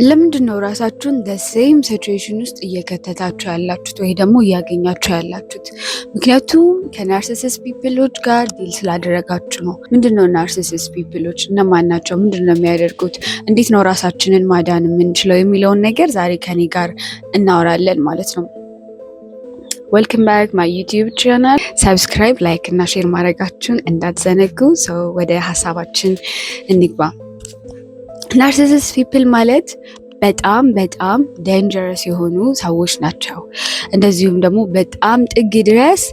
ለምንድን ነው ራሳችሁን ሴም ሲቹዌሽን ውስጥ እየከተታችሁ ያላችሁት ወይ ደግሞ እያገኛችሁ ያላችሁት? ምክንያቱም ከናርሲሲስት ፒፕሎች ጋር ዲል ስላደረጋችሁ ነው። ምንድን ነው ናርሲሲስት ፒፕሎች እነማን ናቸው? ምንድን ነው የሚያደርጉት? እንዴት ነው ራሳችንን ማዳን የምንችለው የሚለውን ነገር ዛሬ ከኔ ጋር እናወራለን ማለት ነው። ዌልካም ባክ ማይ ዩቲዩብ ቻናል። ሰብስክራይብ፣ ላይክ እና ሼር ማድረጋችሁን እንዳትዘነጉ። ሰው ወደ ሀሳባችን እንግባ። ናርሲሲስት ፒፕል ማለት በጣም በጣም ዴንጀረስ የሆኑ ሰዎች ናቸው። እንደዚሁም ደግሞ በጣም ጥግ ድረስ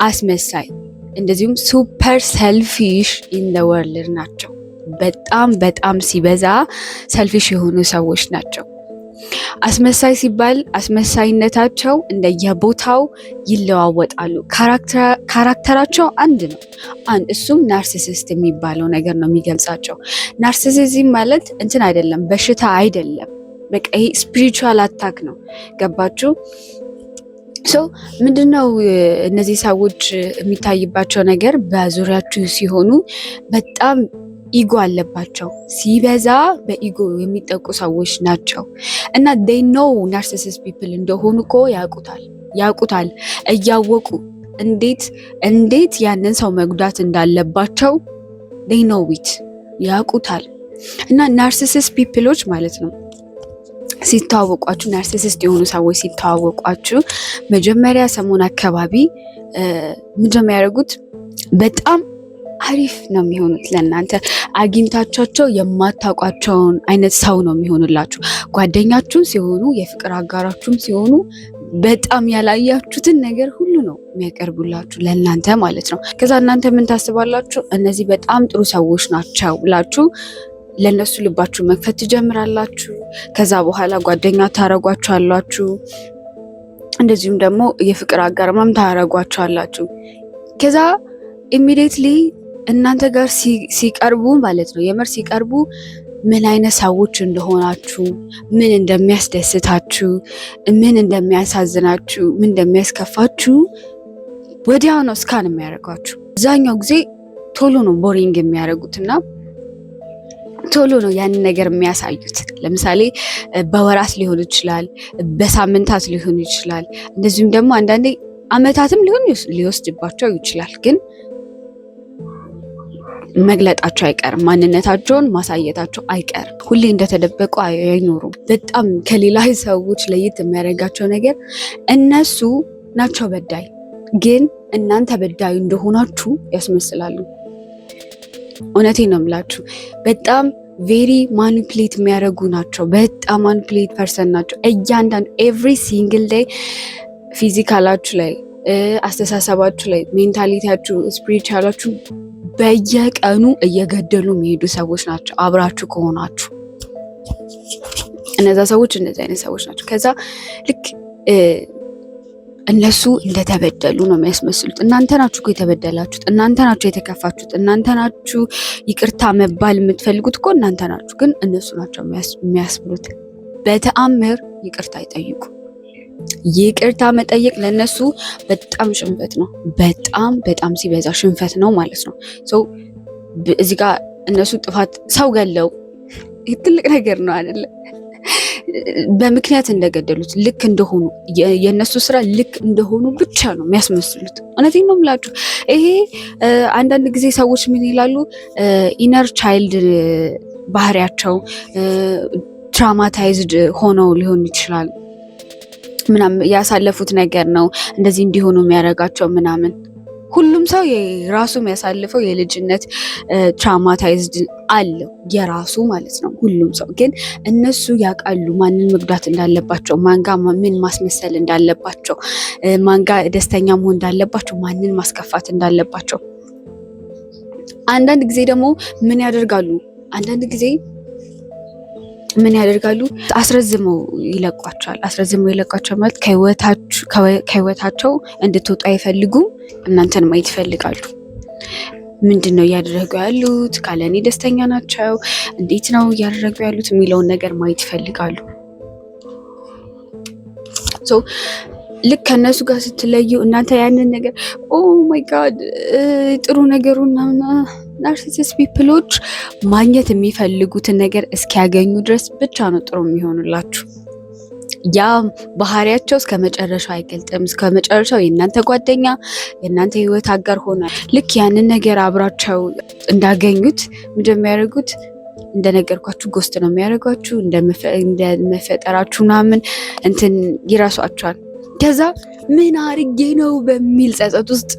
አስመሳይ፣ እንደዚሁም ሱፐር ሰልፊሽ ኢን ዘ ወርልድ ናቸው። በጣም በጣም ሲበዛ ሰልፊሽ የሆኑ ሰዎች ናቸው። አስመሳይ ሲባል አስመሳይነታቸው እንደየቦታው ይለዋወጣሉ። ካራክተራቸው አንድ ነው። እሱም ናርሲሲስት የሚባለው ነገር ነው የሚገልጻቸው። ናርሲሲዝም ማለት እንትን አይደለም፣ በሽታ አይደለም። በቃ ይሄ ስፒሪቹዋል አታክ ነው። ገባችሁ? ምንድነው እነዚህ ሰዎች የሚታይባቸው ነገር በዙሪያችሁ ሲሆኑ በጣም ኢጎ አለባቸው። ሲበዛ በኢጎ የሚጠቁ ሰዎች ናቸው እና they know narcissist people እንደሆኑ እኮ ያውቁታል። እያወቁ እንዴት ያንን ሰው መጉዳት እንዳለባቸው they know it ያውቁታል። እና ናርሲሲስት ፒፕሎች ማለት ነው ሲተዋወቋችሁ፣ ናርሲሲስት የሆኑ ሰዎች ሲተዋወቋችሁ መጀመሪያ ሰሞን አካባቢ ምንድነው የሚያደርጉት? በጣም አሪፍ ነው የሚሆኑት ለእናንተ። አግኝታቸው የማታውቋቸውን አይነት ሰው ነው የሚሆኑላችሁ። ጓደኛችሁም ሲሆኑ የፍቅር አጋራችሁም ሲሆኑ በጣም ያላያችሁትን ነገር ሁሉ ነው የሚያቀርቡላችሁ ለእናንተ ማለት ነው። ከዛ እናንተ ምን ታስባላችሁ? እነዚህ በጣም ጥሩ ሰዎች ናቸው ብላችሁ ለእነሱ ልባችሁ መክፈት ትጀምራላችሁ። ከዛ በኋላ ጓደኛ ታረጓችኋላችሁ፣ እንደዚሁም ደግሞ የፍቅር አጋርማም ታረጓችኋላችሁ። ከዛ ኢሚዲየትሊ እናንተ ጋር ሲቀርቡ ማለት ነው የምር ሲቀርቡ ምን አይነት ሰዎች እንደሆናችሁ፣ ምን እንደሚያስደስታችሁ፣ ምን እንደሚያሳዝናችሁ፣ ምን እንደሚያስከፋችሁ ወዲያው ነው ስካን የሚያደርጓችሁ። አብዛኛው ጊዜ ቶሎ ነው ቦሪንግ የሚያደርጉትና ቶሎ ነው ያንን ነገር የሚያሳዩት። ለምሳሌ በወራት ሊሆን ይችላል፣ በሳምንታት ሊሆን ይችላል፣ እንደዚሁም ደግሞ አንዳንዴ አመታትም ሊወስድባቸው ይችላል። ግን መግለጣቸው አይቀርም፣ ማንነታቸውን ማሳየታቸው አይቀርም። ሁሌ እንደተደበቁ አይኖሩም። በጣም ከሌላ ሰዎች ለየት የሚያደርጋቸው ነገር እነሱ ናቸው በዳይ፣ ግን እናንተ በዳዩ እንደሆናችሁ ያስመስላሉ። እውነቴን ነው የምላችሁ። በጣም ቬሪ ማኒፕሌት የሚያደርጉ ናቸው። በጣም ማኒፕሌት ፐርሰን ናቸው። እያንዳንዱ ኤቭሪ ሲንግል ዴይ ፊዚካላችሁ ላይ፣ አስተሳሰባችሁ ላይ፣ ሜንታሊቲያችሁ፣ ስፒሪቹዋላችሁ በየቀኑ እየገደሉ የሚሄዱ ሰዎች ናቸው። አብራችሁ ከሆናችሁ እነዛ ሰዎች እንደዚህ አይነት ሰዎች ናቸው። ከዛ ልክ እነሱ እንደተበደሉ ነው የሚያስመስሉት። እናንተ ናችሁ እኮ የተበደላችሁት፣ እናንተ ናችሁ የተከፋችሁት፣ እናንተ ናችሁ ይቅርታ መባል የምትፈልጉት እኮ እናንተ ናችሁ። ግን እነሱ ናቸው የሚያስብሉት። በተአምር ይቅርታ አይጠይቁ። ይቅርታ መጠየቅ ለነሱ በጣም ሽንፈት ነው። በጣም በጣም ሲበዛ ሽንፈት ነው ማለት ነው። እዚህ ጋር እነሱ ጥፋት ሰው ገለው ትልቅ ነገር ነው አይደለ? በምክንያት እንደገደሉት ልክ እንደሆኑ የነሱ ስራ ልክ እንደሆኑ ብቻ ነው የሚያስመስሉት። እውነቴን ነው የምላችሁ። ይሄ አንዳንድ ጊዜ ሰዎች ምን ይላሉ? ኢነር ቻይልድ ባህሪያቸው ትራውማታይዝድ ሆነው ሊሆን ይችላል ምናምን ያሳለፉት ነገር ነው እንደዚህ እንዲሆኑ የሚያደርጋቸው ምናምን። ሁሉም ሰው የራሱ የሚያሳልፈው የልጅነት ትራውማታይዝድ አለው የራሱ ማለት ነው። ሁሉም ሰው ግን እነሱ ያውቃሉ ማንን መጉዳት እንዳለባቸው፣ ማንጋ ምን ማስመሰል እንዳለባቸው፣ ማንጋ ደስተኛ መሆን እንዳለባቸው፣ ማንን ማስከፋት እንዳለባቸው። አንዳንድ ጊዜ ደግሞ ምን ያደርጋሉ? አስረዝመው ይለቋቸዋል። አስረዝመው ይለቋቸዋል ማለት ከህይወታቸው እንድትወጡ አይፈልጉም። እናንተን ማየት ይፈልጋሉ። ምንድን ነው እያደረጉ ያሉት? ካለኔ ደስተኛ ናቸው? እንዴት ነው እያደረጉ ያሉት የሚለውን ነገር ማየት ይፈልጋሉ። ልክ ከእነሱ ጋር ስትለዩ እናንተ ያንን ነገር ኦ ማይ ጋድ ጥሩ ነገሩና ናርሲሲስት ፒፕሎች ማግኘት የሚፈልጉትን ነገር እስኪያገኙ ድረስ ብቻ ነው ጥሩ የሚሆኑላችሁ። ያ ባህሪያቸው እስከ መጨረሻው አይገልጥም። እስከ መጨረሻው የእናንተ ጓደኛ የእናንተ ህይወት አጋር ሆነ ልክ ያንን ነገር አብራቸው እንዳገኙት እንደሚያደርጉት እንደነገርኳችሁ ጎስት ነው የሚያደርጓችሁ። እንደመፈጠራችሁ ምናምን እንትን ይረሷችኋል። ከዛ ምን አርጌ ነው በሚል ጸጸት ውስጥ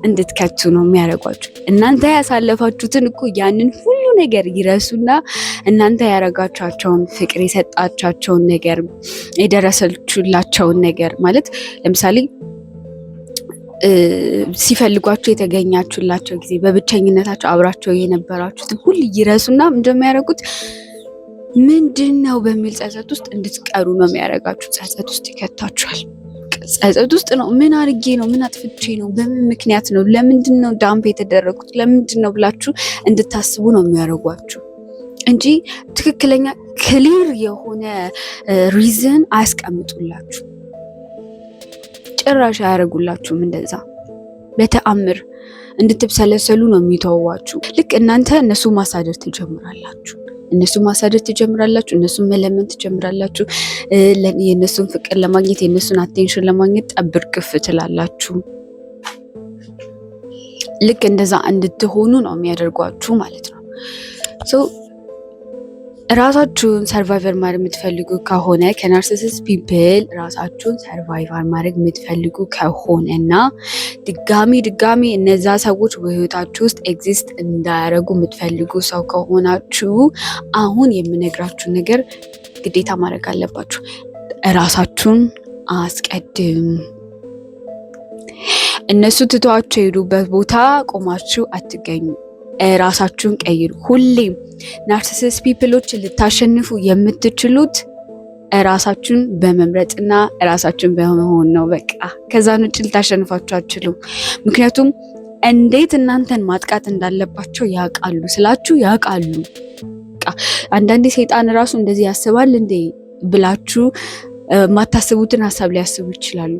እንድትከቱ ነው የሚያደርጓችሁ። እናንተ ያሳለፋችሁትን እኮ ያንን ሁሉ ነገር ይረሱና እናንተ ያረጋቻቸውን ፍቅር የሰጣቻቸውን ነገር የደረሰችላቸውን ነገር ማለት ለምሳሌ ሲፈልጓቸው የተገኛችሁላቸው ጊዜ በብቸኝነታቸው አብራቸው የነበራችሁትን ሁሉ ይረሱና እንደሚያደርጉት ምንድነው በሚል ጸጸት ውስጥ እንድትቀሩ ነው የሚያደርጋችሁ። ጸጸት ውስጥ ይከታችኋል። ጸጸት ውስጥ ነው። ምን አድርጌ ነው? ምን አጥፍቼ ነው? በምን ምክንያት ነው? ለምንድን ነው ዳምፕ የተደረጉት? ለምንድን ነው ብላችሁ እንድታስቡ ነው የሚያደርጓችሁ እንጂ ትክክለኛ ክሊር የሆነ ሪዝን አያስቀምጡላችሁ። ጭራሽ አያደርጉላችሁም። እንደዛ በተአምር እንድትብሰለሰሉ ነው የሚተዋዋችሁ። ልክ እናንተ እነሱ ማሳደር ትጀምራላችሁ። እነሱን መለመን ትጀምራላችሁ። የእነሱን ፍቅር ለማግኘት የእነሱን አቴንሽን ለማግኘት ጠብር ቅፍ ትላላችሁ። ልክ እንደዛ እንድትሆኑ ነው የሚያደርጓችሁ ማለት ነው። ራሳችሁን ሰርቫይቨር ማድረግ የምትፈልጉ ከሆነ ከናርሲሲስት ፒፕል ራሳችሁን ሰርቫይቨር ማድረግ የምትፈልጉ ከሆነ እና ድጋሚ እነዛ ሰዎች በህይወታችሁ ውስጥ ኤግዚስት እንዳያደርጉ የምትፈልጉ ሰው ከሆናችሁ አሁን የምነግራችሁ ነገር ግዴታ ማድረግ አለባችሁ። ራሳችሁን አስቀድሙ። እነሱ ትተዋችሁ የሄዱበት ቦታ ቆማችሁ አትገኙ። ራሳችሁን ቀይሩ። ሁሌም ናርሲሲስት ፒፕሎችን ልታሸንፉ የምትችሉት ራሳችሁን በመምረጥና ራሳችሁን በመሆን ነው። በቃ ከዛን ውጭ ልታሸንፋችሁ አትችሉም። ምክንያቱም እንዴት እናንተን ማጥቃት እንዳለባቸው ያውቃሉ ስላችሁ ያውቃሉ። አንዳንዴ ሰይጣን ራሱ እንደዚህ ያስባል እንዴ ብላችሁ ማታስቡትን ሀሳብ ሊያስቡ ይችላሉ።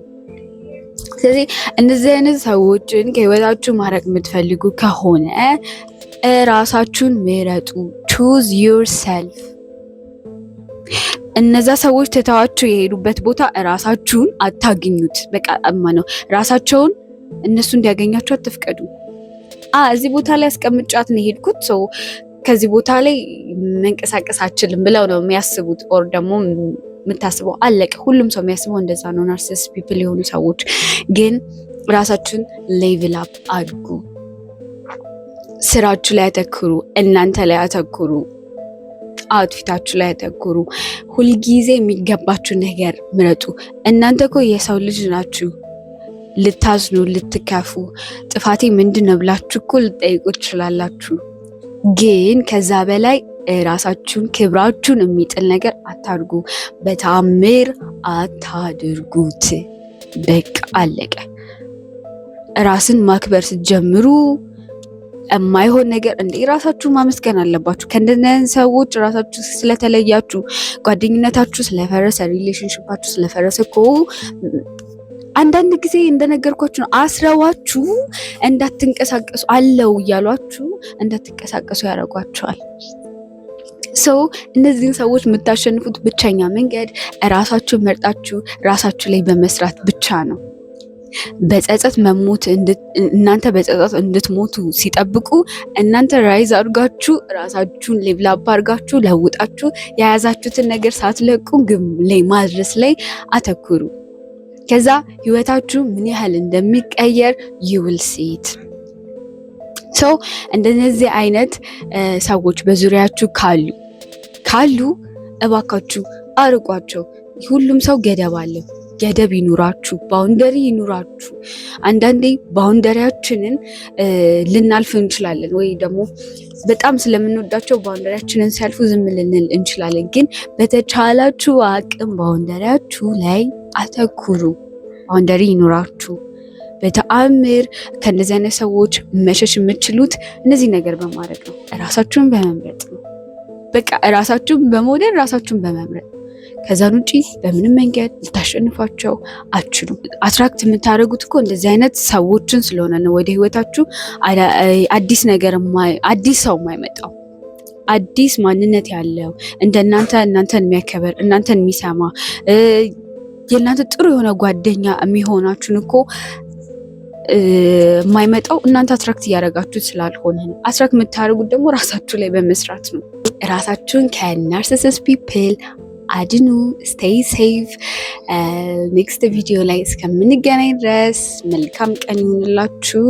ስለዚህ እነዚህ አይነት ሰዎችን ከህይወታችሁ ማድረግ የምትፈልጉ ከሆነ ራሳችሁን ምረጡ። choose yourself። እነዛ ሰዎች ትተዋችሁ የሄዱበት ቦታ ራሳችሁን አታግኙት። በቃ ነው ራሳቸውን እነሱ እንዲያገኛችሁ አትፍቀዱ። እዚህ ቦታ ላይ አስቀምጫት ነው የሄድኩት ሰው ከዚህ ቦታ ላይ መንቀሳቀስ አችልም ብለው ነው የሚያስቡት። ኦር ደግሞ የምታስበው አለቀ። ሁሉም ሰው የሚያስበው እንደዛ ነው። ናርሲሲስት ፒፕል የሆኑ ሰዎች ግን ራሳችሁን ሌቭል አፕ አድርጉ። ስራችሁ ላይ አተኩሩ። እናንተ ላይ አተኩሩ። አውትፊታችሁ ላይ አተኩሩ። ሁልጊዜ የሚገባችሁ ነገር ምረጡ። እናንተ እኮ የሰው ልጅ ናችሁ። ልታዝኑ፣ ልትከፉ፣ ጥፋቴ ምንድን ነው ብላችሁ እኮ ልጠይቁ ትችላላችሁ። ግን ከዛ በላይ ራሳችሁን ክብራችሁን የሚጥል ነገር አታድርጉ። በተአምር አታድርጉት። በቃ አለቀ። ራስን ማክበር ስትጀምሩ የማይሆን ነገር እንደ ራሳችሁን ማመስገን አለባችሁ። ከእንደነዚህ ሰዎች ራሳችሁ ስለተለያችሁ፣ ጓደኝነታችሁ ስለፈረሰ፣ ሪሌሽንሽፓችሁ ስለፈረሰ እኮ አንዳንድ ጊዜ እንደነገርኳችሁ ነው። አስረዋችሁ እንዳትንቀሳቀሱ አለው እያሏችሁ እንዳትንቀሳቀሱ ያደርጓችኋል። እነዚህን ሰዎች የምታሸንፉት ብቸኛ መንገድ ራሳችሁን መርጣችሁ ራሳችሁ ላይ በመስራት ብቻ ነው። በጸጸት መሞት እናንተ በጸጸት እንድትሞቱ ሲጠብቁ እናንተ ራይዝ አድርጋችሁ ራሳችሁን ሌቭል አፕ አድርጋችሁ ለውጣችሁ የያዛችሁትን ነገር ሳትለቁ ግብ ላይ ማድረስ ላይ አተኩሩ። ከዛ ህይወታችሁ ምን ያህል እንደሚቀየር you will see it። እንደነዚህ አይነት ሰዎች በዙሪያችሁ ካሉ እባካችሁ አርቋቸው። ሁሉም ሰው ገደብ አለው። ገደብ ይኑራችሁ፣ ባውንደሪ ይኑራችሁ። አንዳንዴ ባውንደሪያችንን ልናልፍ እንችላለን፣ ወይ ደግሞ በጣም ስለምንወዳቸው ባውንደሪያችንን ሲያልፉ ዝም ልንል እንችላለን። ግን በተቻላችሁ አቅም ባውንደሪያችሁ ላይ አተኩሩ። ባውንደሪ ይኑራችሁ። በተአምር ከእነዚህ አይነት ሰዎች መሸሽ የምትችሉት እነዚህ ነገር በማድረግ ነው። ራሳችሁን በመምረጥ ነው። በቃ ራሳችሁን በመውደድ ራሳችሁን በመምረጥ ከዛን ውጪ በምንም መንገድ ልታሸንፏቸው አትችሉም። አትራክት የምታደርጉት እኮ እንደዚህ አይነት ሰዎችን ስለሆነ ነው ወደ ህይወታችሁ አዲስ ነገር አዲስ ሰው የማይመጣው። አዲስ ማንነት ያለው እናንተን የሚያከብር እናንተን የሚሰማ የእናንተ ጥሩ የሆነ ጓደኛ የሚሆናችሁን እኮ የማይመጣው እናንተ አትራክት እያደረጋችሁት ስላልሆነ ነው። አትራክት የምታደርጉት ደግሞ ራሳችሁ ላይ በመስራት ነው። ራሳችሁን ከናርሲሲስት ፒፕል አድኑ። ስቴይ ሴፍ። ኔክስት ቪዲዮ ላይ እስከምንገናኝ ድረስ መልካም ቀን ይሁንላችሁ።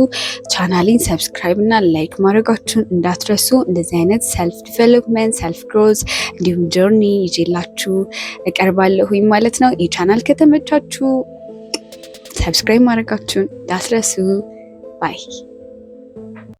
ቻናሌን ሰብስክራይብ እና ላይክ ማድረጋችሁን እንዳትረሱ። እንደዚህ አይነት ሰልፍ ዲቨሎፕመንት፣ ሰልፍ ግሮዝ እንዲሁም ጆርኒ ይዤላችሁ እቀርባለሁኝ ማለት ነው። ይህ ቻናል ከተመቻችሁ ሰብስክራይብ ማድረጋችሁን እንዳትረሱ። ባይ